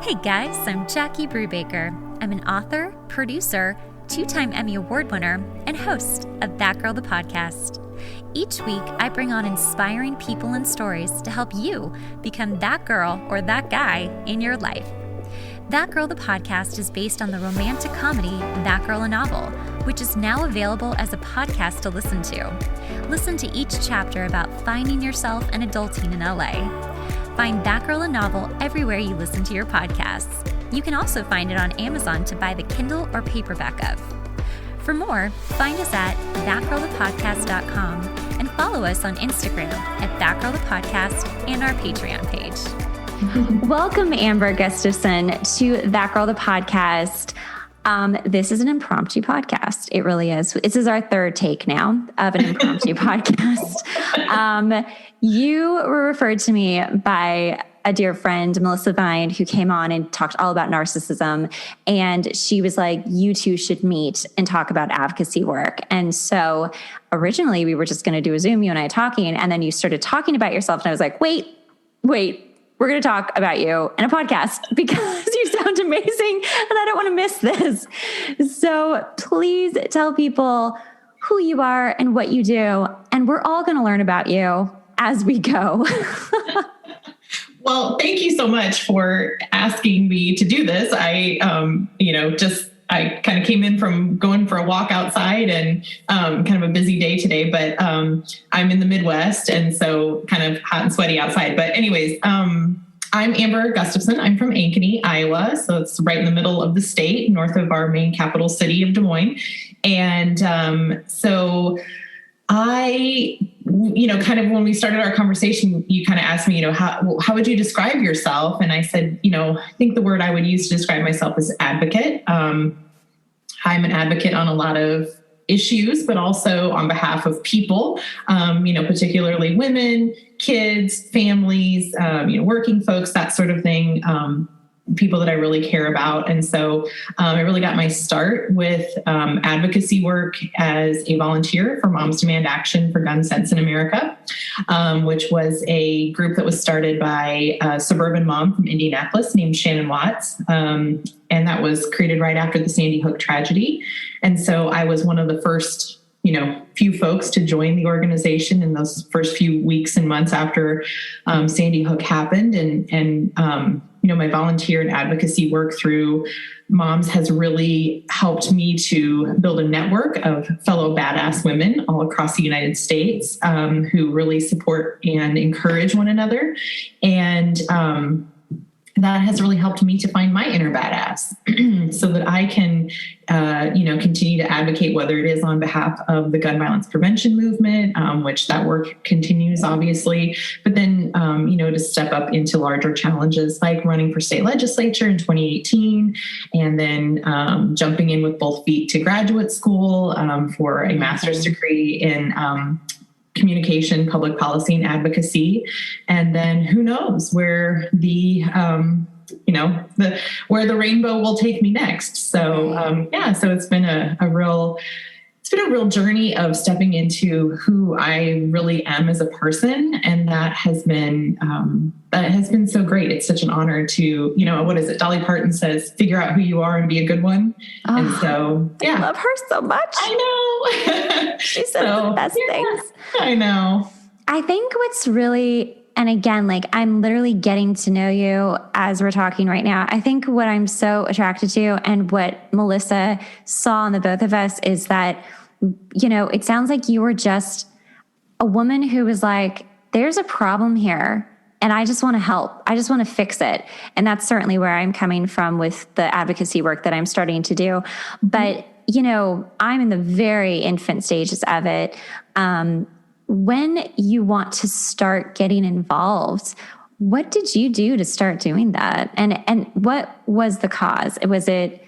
Hey guys, I'm Jackie Brubaker. I'm an author, producer, 2-time Emmy Award winner, and host of That Girl the Podcast. Each week, I bring on inspiring people and stories to help you become that girl or that guy in your life. That Girl the Podcast is based on the romantic comedy That Girl a Novel, which is now available as a podcast to listen to. Listen to each chapter about finding yourself and adulting in LA. Find That Girl a Novel everywhere you listen to your podcasts. You can also find it on Amazon to buy the Kindle or paperback of. For more, find us at thatgirlthepodcast.com and follow us on Instagram at thatgirlthepodcast and our Patreon page. Welcome, Amber Gustfason, to That Girl the Podcast. This is an impromptu podcast. It really is. This is our third take now of an impromptu podcast. You were referred to me by a dear friend, Melissa Vine, who came on and talked all about narcissism. And she was like, you two should meet and talk about advocacy work. And so originally we were just going to do a Zoom, you and I talking, and then you started talking about yourself. And I was like, wait, we're going to talk about you in a podcast because you sound amazing and I don't want to miss this. So please tell people who you are and what you do. And we're all going to learn about you as we go. Well, thank you so much for asking me to do this. I kind of came in from going for a walk outside and kind of a busy day today, but I'm in the Midwest and so kind of hot and sweaty outside. But anyways, I'm Amber Gustfason. I'm from Ankeny, Iowa. So it's right in the middle of the state, north of our main capital city of Des Moines. And so I, kind of when we started our conversation, you kind of asked me, how would you describe yourself? And I said, I think the word I would use to describe myself is advocate. I'm an advocate on a lot of issues, but also on behalf of people, particularly women, kids, families, working folks, that sort of thing. People that I really care about. And so I really got my start with advocacy work as a volunteer for Moms Demand Action for Gun Sense in America, which was a group that was started by a suburban mom from Indianapolis named Shannon Watts. And that was created right after the Sandy Hook tragedy. And so I was one of the first few folks to join the organization in those first few weeks and months after Sandy Hook happened. And my volunteer and advocacy work through moms has really helped me to build a network of fellow badass women all across the United States who really support and encourage one another. And that has really helped me to find my inner badass so that I can, continue to advocate, whether it is on behalf of the gun violence prevention movement, which that work continues, obviously, but then, to step up into larger challenges like running for state legislature in 2018, and then jumping in with both feet to graduate school for a master's degree in communication, public policy, and advocacy. And then who knows where where the rainbow will take me next. So, so it's been a real journey of stepping into who I really am as a person. And that has been so great. It's such an honor to, what is it? Dolly Parton says, figure out who you are and be a good one. Oh, and so, yeah. I love her so much. I know. She says the best things. I know. I think what's really, and again, I'm literally getting to know you as we're talking right now. I think what I'm so attracted to and what Melissa saw in the both of us is that, it sounds like you were just a woman who was like, there's a problem here and I just want to help. I just want to fix it. And that's certainly where I'm coming from with the advocacy work that I'm starting to do. But, I'm in the very infant stages of it. When you want to start getting involved, what did you do to start doing that? And what was the cause? Was it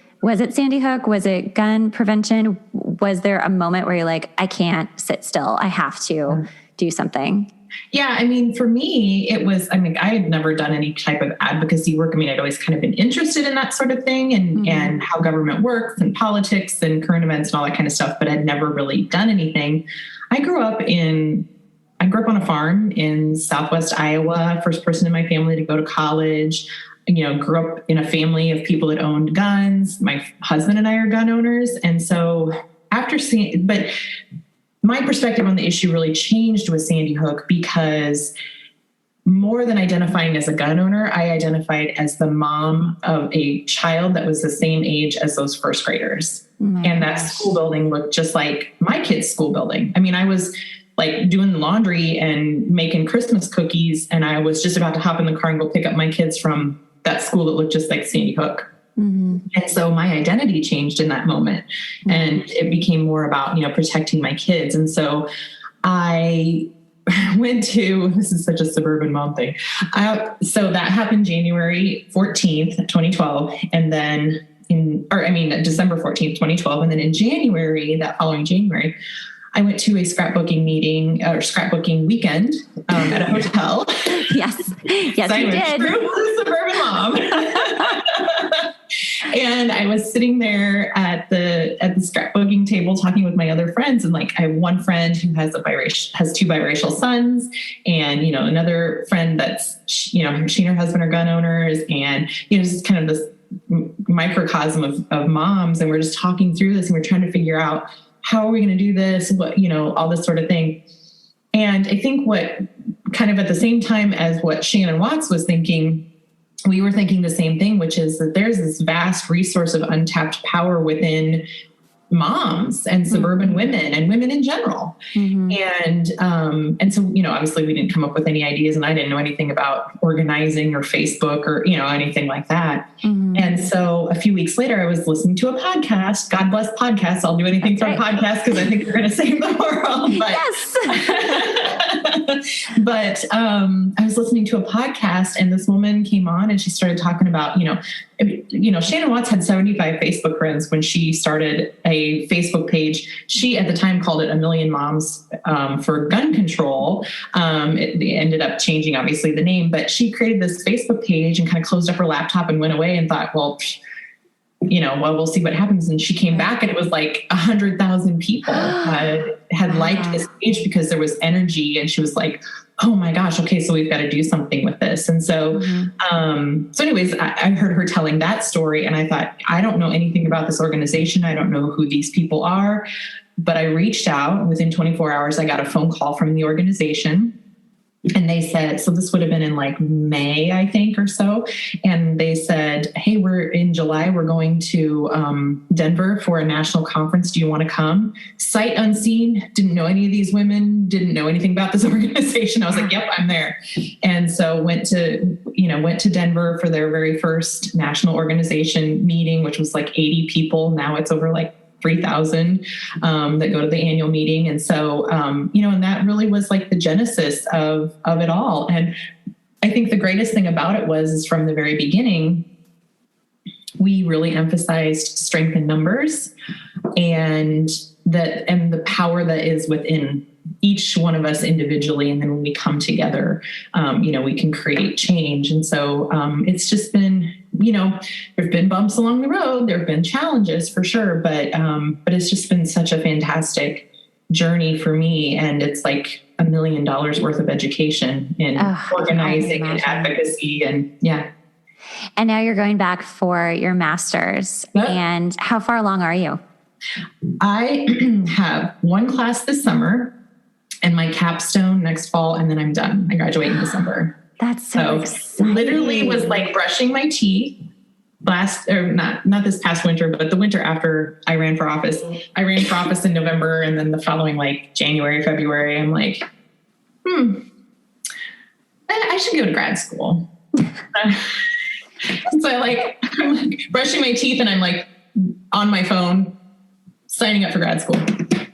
Sandy Hook? Was it gun prevention? Was there a moment where you're like, I can't sit still. I have to do something? Yeah. For me, it was, I had never done any type of advocacy work. I'd always kind of been interested in that sort of thing and how government works and politics and current events and all that kind of stuff, but I'd never really done anything. I grew up on a farm in Southwest Iowa, first person in my family to go to college. grew up in a family of people that owned guns. My husband and I are gun owners. And so but my perspective on the issue really changed with Sandy Hook, because more than identifying as a gun owner, I identified as the mom of a child that was the same age as those first graders. And that school building looked just like my kids' school building. I mean, I was like doing laundry and making Christmas cookies, and I was just about to hop in the car and go pick up my kids from that school that looked just like Sandy Hook. And so my identity changed in that moment, and it became more about, protecting my kids. And so I went to, this is such a suburban mom thing. So that happened January 14th, 2012. And then December 14th, 2012. And then in January, that following January, I went to a scrapbooking meeting or scrapbooking weekend at a hotel. Yes, you did. A true suburban mom. And I was sitting there at the scrapbooking table talking with my other friends. And like, I have one friend who has two biracial sons, and, another friend that's, she and her husband are gun owners, and, just kind of this microcosm of moms. And we're just talking through this, and we're trying to figure out, how are we going to do this? What, all this sort of thing. And I think what kind of at the same time as what Shannon Watts was thinking, we were thinking the same thing, which is that there's this vast resource of untapped power within moms and suburban women and women in general. And so, obviously we didn't come up with any ideas, and I didn't know anything about organizing or Facebook or, anything like that. And so a few weeks later, I was listening to a podcast. God bless podcasts. I'll do anything for a podcast, because I think they're going to save the world. But, but I was listening to a podcast, and this woman came on, and she started talking about, Shannon Watts had 75 Facebook friends when she started a Facebook page. She at the time called it A Million Moms for Gun Control. It ended up changing, obviously, the name, but she created this Facebook page and kind of closed up her laptop and went away and thought, well, we'll see what happens. And she came back, and it was like 100,000 people had liked this page because there was energy. And she was like, oh my gosh, okay, so we've got to do something with this. And so, so anyways, I heard her telling that story, and I thought, I don't know anything about this organization. I don't know who these people are, but I reached out. Within 24 hours, I got a phone call from the organization. And they said, so this would have been in like May, I think, or so. And they said, hey, in July, we're going to Denver for a national conference. Do you want to come? Sight unseen, didn't know any of these women, didn't know anything about this organization. I was like, yep, I'm there. And so went to Denver for their very first national organization meeting, which was like 80 people. Now it's over like 3,000 that go to the annual meeting. And so, and that really was like the genesis of it all. And I think the greatest thing about it is from the very beginning, we really emphasized strength in numbers and the power that is within each one of us individually. And then when we come together, we can create change. And so it's just been, there've been bumps along the road. There've been challenges for sure, but it's just been such a fantastic journey for me. And it's like $1 million worth of education in organizing and advocacy, and And now you're going back for your master's. Yep. And how far along are you? I have one class this summer and my capstone next fall, and then I'm done. I graduate in December. That's so exciting. Literally was like brushing my teeth not this past winter, but the winter after I ran for office. I ran for office in November, and then the following like January, February, I'm like, I should go to grad school. So I'm like brushing my teeth, and I'm like on my phone signing up for grad school,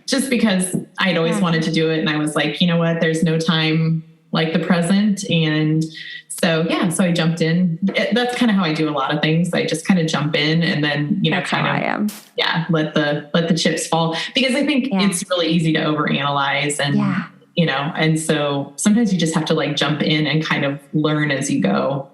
just because I'd always wanted to do it. And I was like, you know what, there's no time like the present. And so I jumped in. That's kind of how I do a lot of things. I just kind of jump in, and then, let the chips fall, because I think it's really easy to overanalyze and, and so sometimes you just have to like jump in and kind of learn as you go.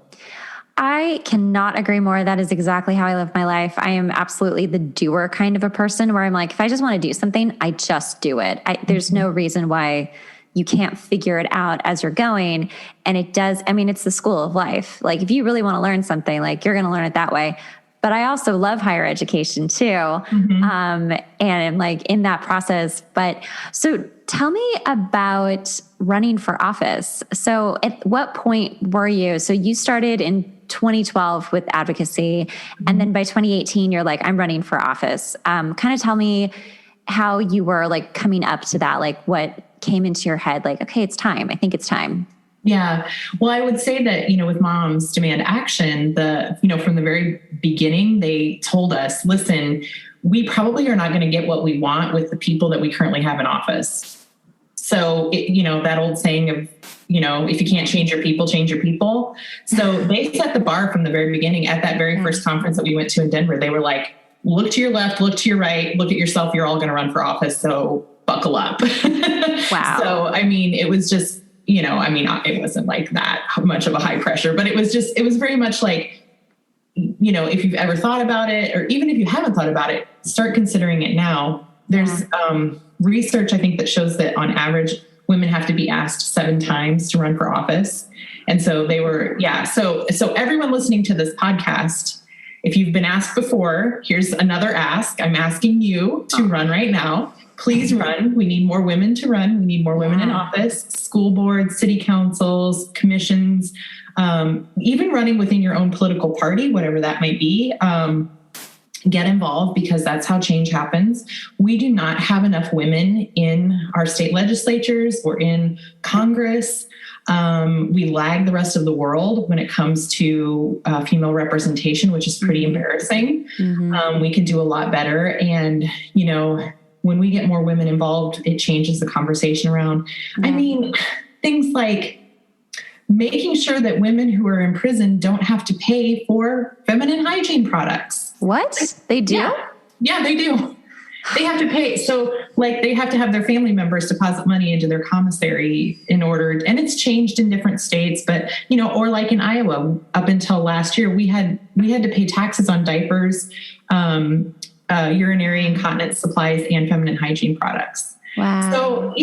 I cannot agree more. That is exactly how I live my life. I am absolutely the doer kind of a person, where I'm like, if I just want to do something, I just do it. There's no reason why you can't figure it out as you're going. And it does, I mean, it's the school of life. Like if you really want to learn something, like you're going to learn it that way. But I also love higher education too. And like in that process. But so tell me about running for office. So at what point were you? So you started in 2012 with advocacy. And then by 2018, you're like, I'm running for office. Kind of tell me how you were like coming up to that, like what came into your head, like, okay, it's time. I think it's time. Yeah. Well, I would say that, with Moms Demand Action, from the very beginning, they told us, listen, we probably are not going to get what we want with the people that we currently have in office. So, that old saying of, if you can't change your people, change your people. So they set the bar from the very beginning at that very first conference that we went to in Denver. They were like, look to your left, look to your right, look at yourself. You're all going to run for office. So buckle up. Wow. So, it was just, it wasn't like that much of a high pressure, but it was very much like, if you've ever thought about it, or even if you haven't thought about it, start considering it now. There's research, I think, that shows that on average, women have to be asked 7 times to run for office. And so they were, So everyone listening to this podcast, if you've been asked before, here's another ask. I'm asking you to run right now. Please run. We need more women to run. We need more women in office, school boards, city councils, commissions, even running within your own political party, whatever that might be. Get involved, because that's how change happens. We do not have enough women in our state legislatures or in Congress. We lag the rest of the world when it comes to female representation, which is pretty embarrassing. We can do a lot better. And, when we get more women involved, it changes the conversation around. Things like making sure that women who are in prison don't have to pay for feminine hygiene products. What? They do? Yeah, they do. They have to pay. So they have to have their family members deposit money into their commissary in order, and it's changed in different states, but, or like in Iowa, up until last year, we had to pay taxes on diapers, urinary incontinence supplies, and feminine hygiene products. Wow. So,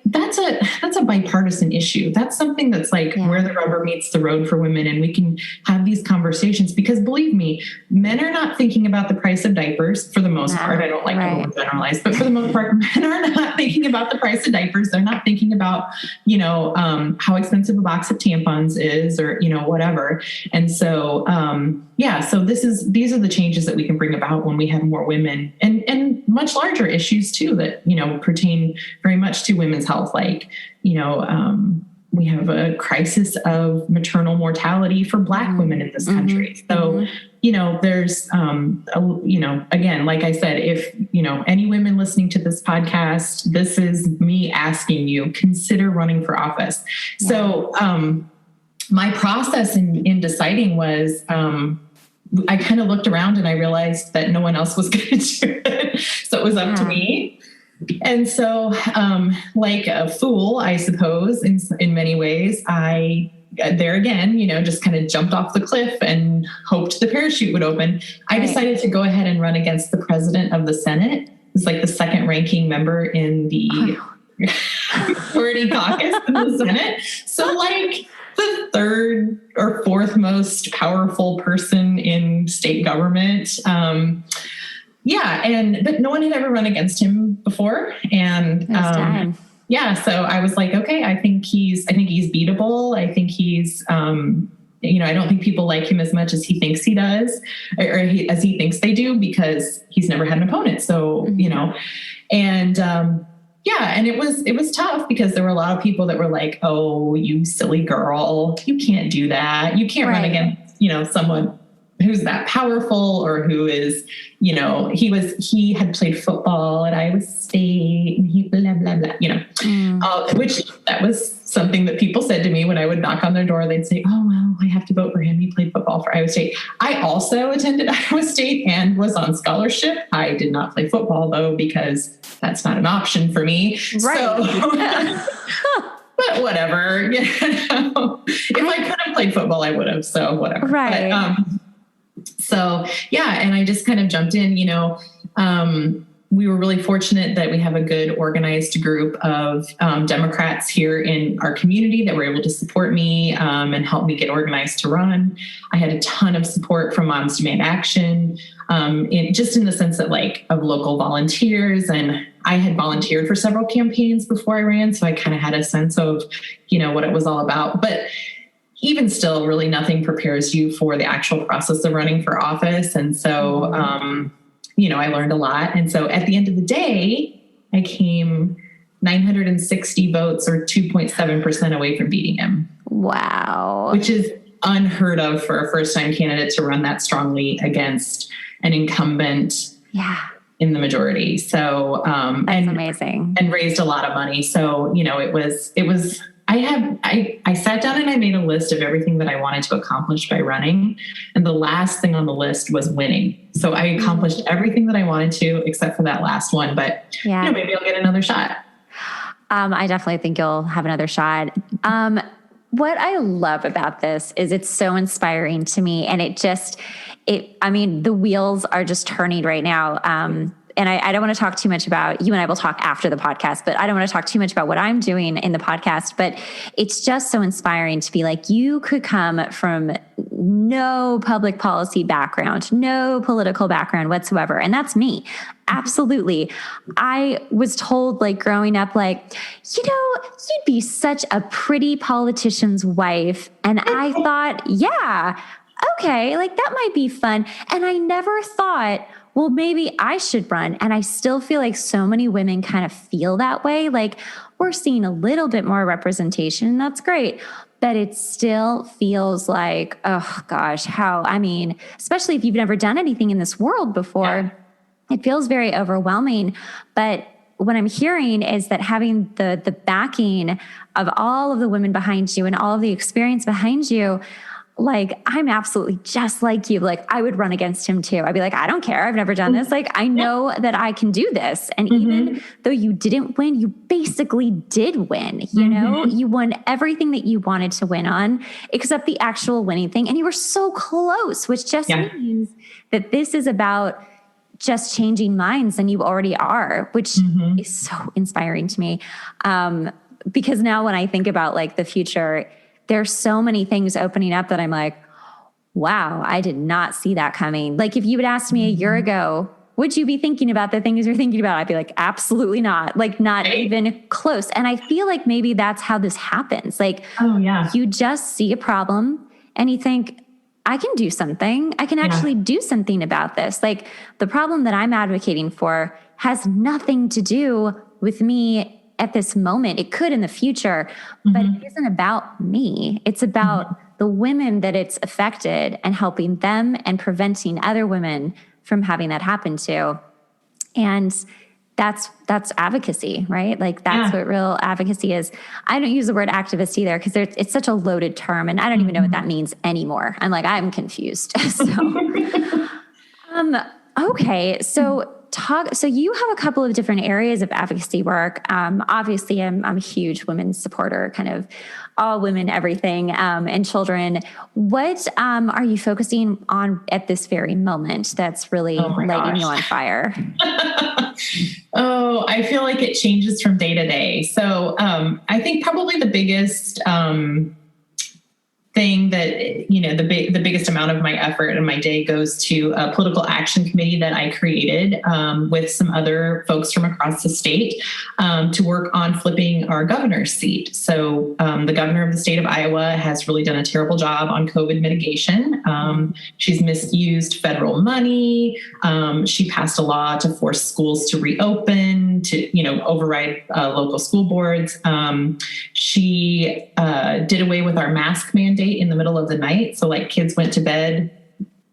that's a bipartisan issue. That's something that's where the rubber meets the road for women. And we can have these conversations, because believe me, men are not thinking about the price of diapers for the most part. I don't like to generalize, but for the most part, men are not thinking about the price of diapers. They're not thinking about, how expensive a box of tampons is, or, whatever. And so, so these are the changes that we can bring about when we have more women, and much larger issues too, that, pertain very much to women's health. We have a crisis of maternal mortality for Black women in this country. So, there's, again, like I said, if, any women listening to this podcast, this is me asking you, consider running for office. Yeah. So, my process in deciding was, I kind of looked around and I realized that no one else was going to do it. So it was up to me. And so, like a fool, I suppose, in many ways, I, there again, just kind of jumped off the cliff and hoped the parachute would open. I decided to go ahead and run against the president of the Senate. It's like the second ranking member in the majority caucus in the Senate. So the third or fourth most powerful person in state government. But no one had ever run against him before. And, so I was like, okay, I think he's beatable. I think he's, I don't think people like him as much as he thinks he does, as he thinks they do, because he's never had an opponent. So, and it was tough, because there were a lot of people that were like, oh, you silly girl, you can't do that. You can't run against, someone who's that powerful, or who is, he had played football at Iowa State, and he blah, blah, blah, which that was something that people said to me when I would knock on their door. They'd say, oh, well, I have to vote for him. He played football for Iowa State. I also attended Iowa State and was on scholarship. I did not play football, though, because that's not an option for me. Right. So, but whatever, if I could have played football, I would have. So whatever. Right. But, and I just kind of jumped in, we were really fortunate that we have a good organized group of Democrats here in our community that were able to support me and help me get organized to run. I had a ton of support from Moms Demand Action, just in the sense that of local volunteers. And I had volunteered for several campaigns before I ran, so I kind of had a sense of, what it was all about. But even still, really nothing prepares you for the actual process of running for office. And so, I learned a lot. And so at the end of the day, I came 960 votes or 2.7% away from beating him. Wow. Which is unheard of for a first-time candidate to run that strongly against an incumbent in the majority. So, that's amazing. And raised a lot of money. So, it was, I sat down and I made a list of everything that I wanted to accomplish by running. And the last thing on the list was winning. So I accomplished everything that I wanted to, except for that last one, but maybe I'll get another shot. I definitely think you'll have another shot. What I love about this is it's so inspiring to me. And the wheels are just turning right now. And I don't want to talk too much about, you and I will talk after the podcast, but I don't want to talk too much about what I'm doing in the podcast, but it's just so inspiring to be like, you could come from no public policy background, no political background whatsoever. And that's me. Absolutely. I was told growing up, you'd be such a pretty politician's wife. And I thought, yeah, okay, that might be fun. And I never thought, well, maybe I should run. And I still feel like so many women kind of feel that way. We're seeing a little bit more representation, and that's great. But it still feels like, oh gosh, especially if you've never done anything in this world before, it feels very overwhelming. But what I'm hearing is that having the backing of all of the women behind you and all of the experience behind you, I'm absolutely just like you. I would run against him too. I'd be like, I don't care. I've never done this. I know that I can do this. And even though you didn't win, you basically did win. You won everything that you wanted to win on, except the actual winning thing. And you were so close, which just means that this is about just changing minds, and you already are, which is so inspiring to me. Because now when I think about the future, there's so many things opening up that I'm like, wow, I did not see that coming. If you had asked me a year ago, would you be thinking about the things you're thinking about? I'd be like, absolutely not. Not even close. And I feel like maybe that's how this happens. You just see a problem and you think, I can do something. I can actually do something about this. The problem that I'm advocating for has nothing to do with me at this moment. It could in the future, but it isn't about me. It's about the women that it's affected and helping them and preventing other women from having that happen to. And that's advocacy, right? That's what real advocacy is. I don't use the word activist either because it's such a loaded term and I don't even know what that means anymore. I'm confused. Okay. So you have a couple of different areas of advocacy work. Obviously I'm a huge women's supporter, kind of all women, everything, and children. What are you focusing on at this very moment that's really lighting you on fire? I feel like it changes from day to day. So I think probably the biggest thing that, the biggest amount of my effort and my day goes to a political action committee that I created with some other folks from across the state to work on flipping our governor's seat. So the governor of the state of Iowa has really done a terrible job on COVID mitigation. She's misused federal money. She passed a law to force schools to reopen, to, override local school boards. She did away with our mask mandate in the middle of the night. So kids went to bed,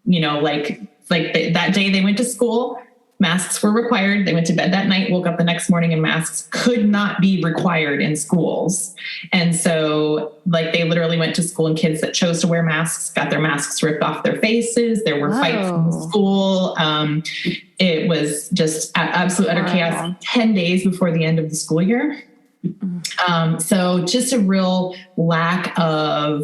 that day they went to school, masks were required. They went to bed that night, woke up the next morning and masks could not be required in schools. And so they literally went to school and kids that chose to wear masks got their masks ripped off their faces. There were fights in school. It was just absolute utter chaos 10 days before the end of the school year. So just a real lack of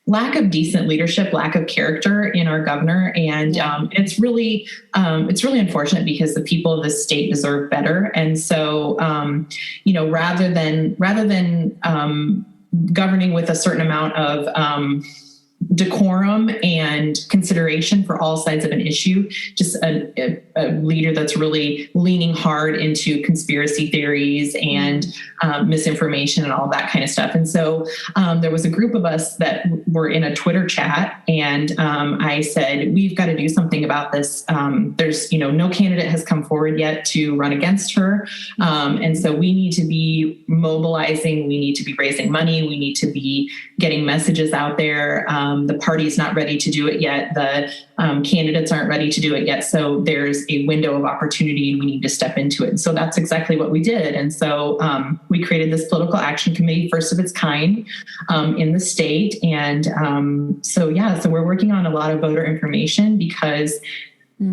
lack of decent leadership, lack of character in our governor. And it's really unfortunate because the people of the state deserve better. And so, rather than governing with a certain amount of decorum and consideration for all sides of an issue, just a leader that's really leaning hard into conspiracy theories and misinformation and all that kind of stuff. And so there was a group of us that were in a Twitter chat, and I said, we've got to do something about this. There's, no candidate has come forward yet to run against her. And so we need to be mobilizing. We need to be raising money. We need to be getting messages out there. The party's not ready to do it yet. The candidates aren't ready to do it yet. So there's a window of opportunity and we need to step into it. And so that's exactly what we did. And so we created this political action committee, first of its kind in the state. And so we're working on a lot of voter information because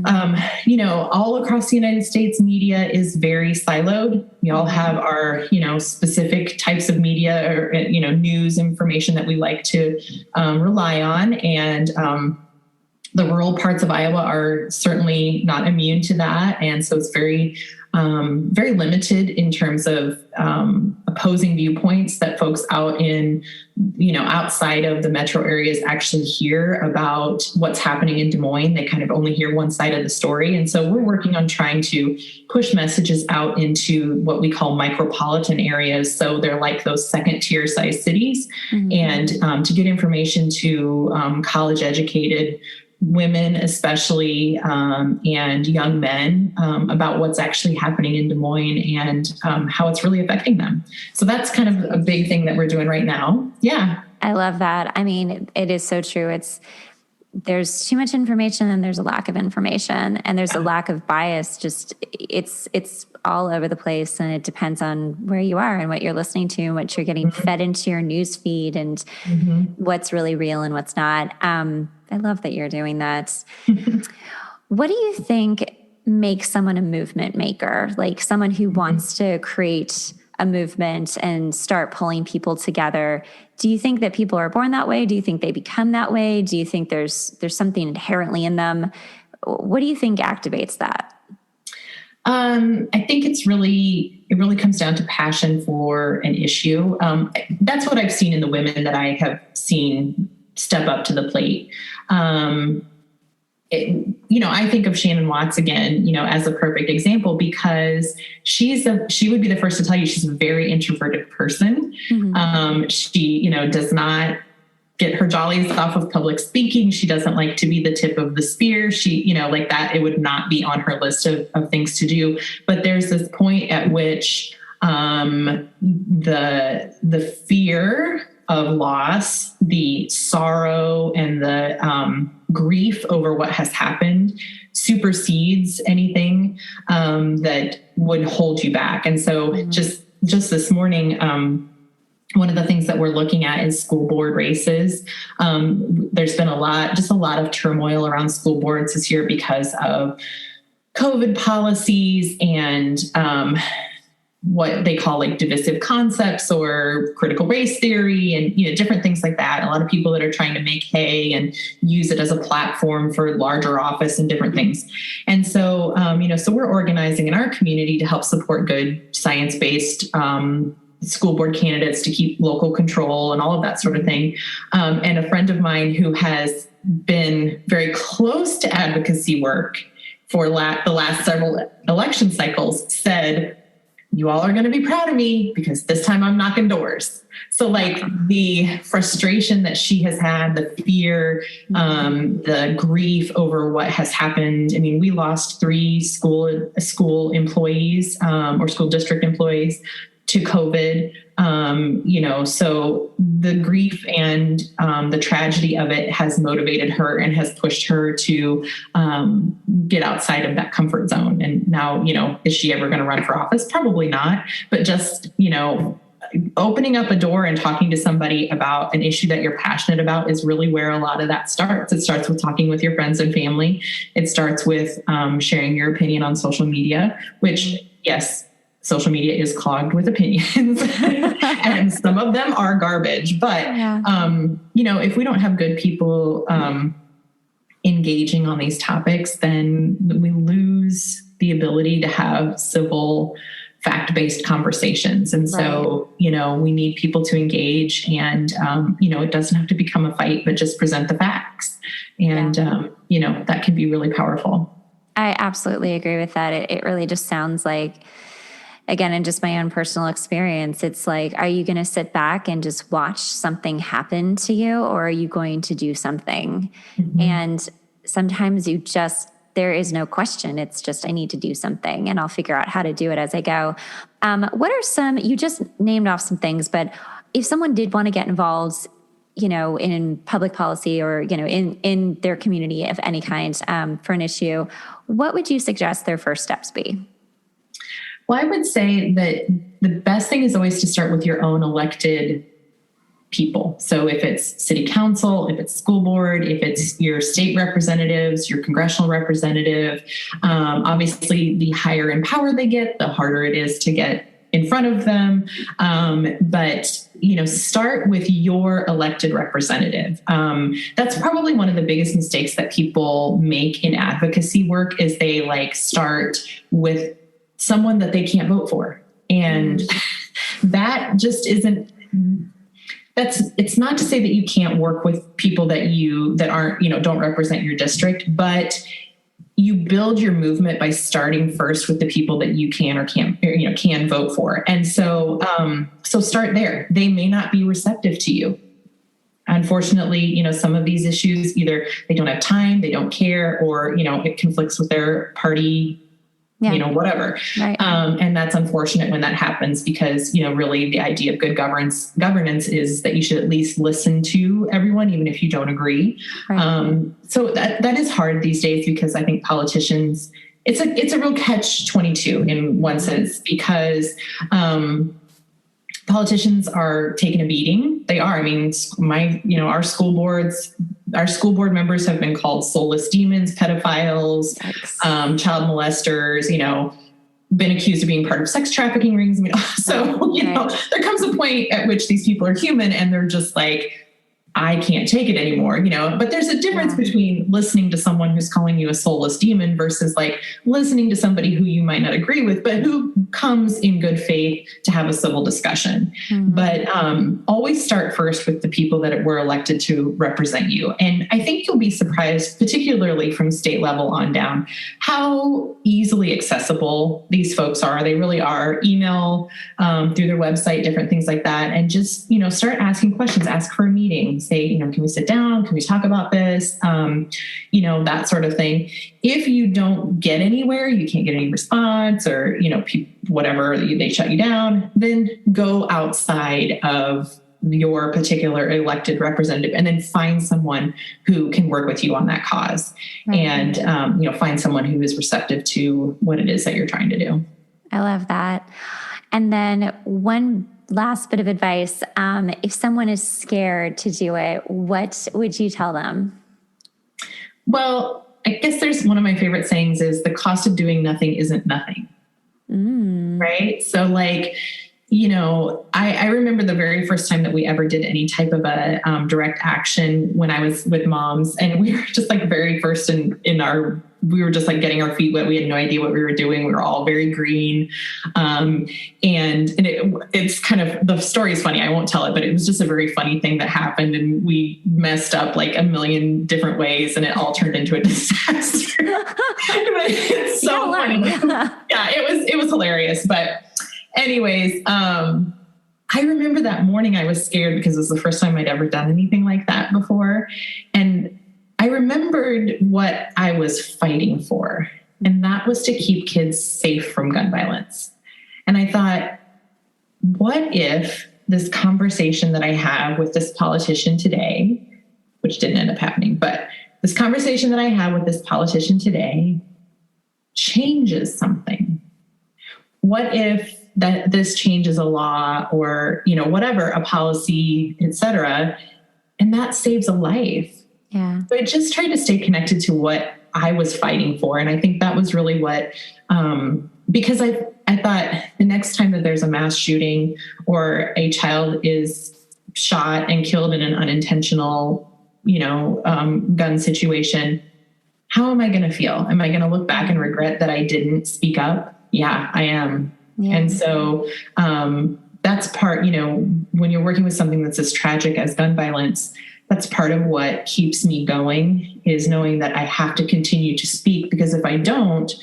all across the United States, media is very siloed. We all have our, specific types of media or, news information that we like to rely on. And the rural parts of Iowa are certainly not immune to that. And so it's very limited in terms of opposing viewpoints that folks out in, outside of the metro areas actually hear about what's happening in Des Moines. They kind of only hear one side of the story. And so we're working on trying to push messages out into what we call micropolitan areas. So they're like those second tier size cities, and to get information to college educated women, especially, and young men about what's actually happening in Des Moines and how it's really affecting them. So that's kind of a big thing that we're doing right now. Yeah. I love that. I mean, it is so true. There's too much information and there's a lack of information and there's a lack of bias. Just it's all over the place, and it depends on where you are and what you're listening to and what you're getting fed into your news feed and what's really real and what's not. I love that you're doing that. What do you think makes someone a movement maker? Like someone who wants to create a movement and start pulling people together. Do you think that people are born that way? Do you think they become that way? Do you think there's something inherently in them? What do you think activates that? I think it really comes down to passion for an issue. That's what I've seen in the women that I have seen step up to the plate. I think of Shannon Watts again, as a perfect example because she would be the first to tell you she's a very introverted person. She, does not get her jollies off of public speaking. She doesn't like to be the tip of the spear. She, like that, it would not be on her list of things to do. But there's this point at which the fear of loss, the sorrow and the grief over what has happened supersedes anything that would hold you back. And so just this morning, one of the things that we're looking at is school board races. There's been a lot of turmoil around school boards this year because of COVID policies and what they call like divisive concepts or critical race theory and, different things like that. A lot of people that are trying to make hay and use it as a platform for larger office and different things. And so, so we're organizing in our community to help support good science-based school board candidates to keep local control and all of that sort of thing. And a friend of mine who has been very close to advocacy work for the last several election cycles said, you all are going to be proud of me because this time I'm knocking doors. So like the frustration that she has had, the fear, the grief over what has happened. I mean, we lost 3 school employees or school district employees to COVID, so the grief and the tragedy of it has motivated her and has pushed her to get outside of that comfort zone. And now, is she ever going to run for office? Probably not. But just, opening up a door and talking to somebody about an issue that you're passionate about is really where a lot of that starts. It starts with talking with your friends and family. It starts with sharing your opinion on social media, which, yes, social media is clogged with opinions and some of them are garbage. But, if we don't have good people engaging on these topics, then we lose the ability to have civil, fact-based conversations. And so, we need people to engage and, it doesn't have to become a fight, but just present the facts. And, that can be really powerful. I absolutely agree with that. It really just sounds like, again, in just my own personal experience, it's like, are you going to sit back and just watch something happen to you, or are you going to do something? Mm-hmm. And sometimes there is no question. It's just, I need to do something and I'll figure out how to do it as I go. What are you just named off some things, but if someone did want to get involved, in public policy or, in their community of any kind, for an issue, what would you suggest their first steps be? Well, I would say that the best thing is always to start with your own elected people. So if it's city council, if it's school board, if it's your state representatives, your congressional representative, obviously the higher in power they get, the harder it is to get in front of them. But start with your elected representative. That's probably one of the biggest mistakes that people make in advocacy work is they start with someone that they can't vote for. And that just isn't, it's not to say that you can't work with people that aren't, don't represent your district, but you build your movement by starting first with the people that you can or can't, can vote for. And so, so start there. They may not be receptive to you. Unfortunately, some of these issues, either they don't have time, they don't care, or, it conflicts with their party, whatever. Right. And that's unfortunate when that happens because, really the idea of good governance is that you should at least listen to everyone, even if you don't agree. Right. So that is hard these days because I think politicians, it's a real catch-22 in one sense because, politicians are taking a beating. They are. I mean, our school board members have been called soulless demons, pedophiles, child molesters, been accused of being part of sex trafficking rings. There comes a point at which these people are human and they're just like, I can't take it anymore, but there's a difference between listening to someone who's calling you a soulless demon versus listening to somebody who you might not agree with, but who comes in good faith to have a civil discussion. Mm-hmm. But always start first with the people that were elected to represent you. And I think you'll be surprised, particularly from state level on down, how easily accessible these folks are. They really are. Email, through their website, different things like that. And just, start asking questions, ask for a meeting. Say, can we sit down? Can we talk about this? That sort of thing. If you don't get anywhere, you can't get any response or, whatever, they shut you down, then go outside of your particular elected representative and then find someone who can work with you on that cause. Right. And, find someone who is receptive to what it is that you're trying to do. I love that. And then one last bit of advice, if someone is scared to do it, what would you tell them? Well, I guess there's one of my favorite sayings is the cost of doing nothing isn't nothing. Right? So I remember the very first time that we ever did any type of a direct action when I was with moms, and we were just very first we were just getting our feet wet. We had no idea what we were doing. We were all very green. And it's kind of, the story is funny. I won't tell it, but it was just a very funny thing that happened. And we messed up a million different ways and it all turned into a disaster. It's so funny. Yeah, it was hilarious. But anyways, I remember that morning I was scared because it was the first time I'd ever done anything like that before. And I remembered what I was fighting for, and that was to keep kids safe from gun violence. And I thought, what if this conversation that I have with this politician today, which didn't end up happening, but this conversation that I have with this politician today changes something? What if that this changes a law or, whatever, a policy, et cetera, and that saves a life? Yeah. So I just tried to stay connected to what I was fighting for. And I think that was really what because I thought the next time that there's a mass shooting or a child is shot and killed in an unintentional, gun situation, how am I going to feel? Am I going to look back and regret that I didn't speak up? Yeah, I am. Yeah. And so that's part, when you're working with something that's as tragic as gun violence, that's part of what keeps me going, is knowing that I have to continue to speak, because if I don't,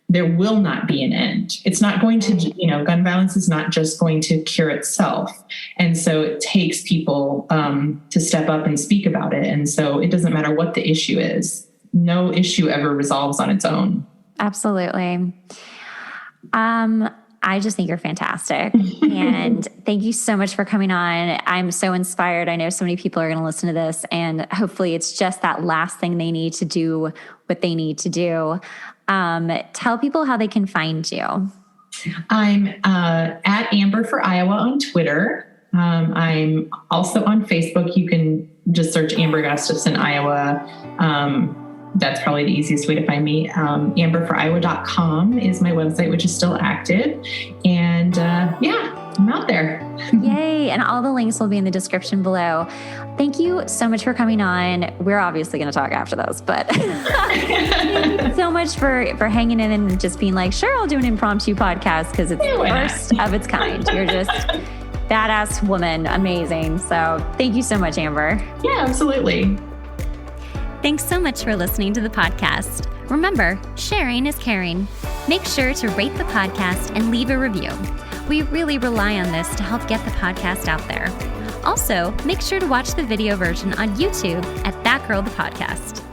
there will not be an end. It's not going to, gun violence is not just going to cure itself. And so it takes people to step up and speak about it. And so it doesn't matter what the issue is. No issue ever resolves on its own. Absolutely. I just think you're fantastic. And thank you so much for coming on. I'm so inspired. I know so many people are going to listen to this, and hopefully it's just that last thing they need to do what they need to do. Tell people how they can find you. I'm at Amber for Iowa on Twitter. I'm also on Facebook. You can just search Amber Gustfason, Iowa. That's probably the easiest way to find me. amberforiowa.com is my website, which is still active. And I'm out there. Yay. And all the links will be in the description below. Thank you so much for coming on. We're obviously going to talk after this, but thank you so much for hanging in and just being like, sure, I'll do an impromptu podcast, because it's the first of its kind. You're just badass woman. Amazing. So thank you so much, Amber. Yeah, absolutely. Thanks so much for listening to the podcast. Remember, sharing is caring. Make sure to rate the podcast and leave a review. We really rely on this to help get the podcast out there. Also, make sure to watch the video version on YouTube at That Girl the Podcast.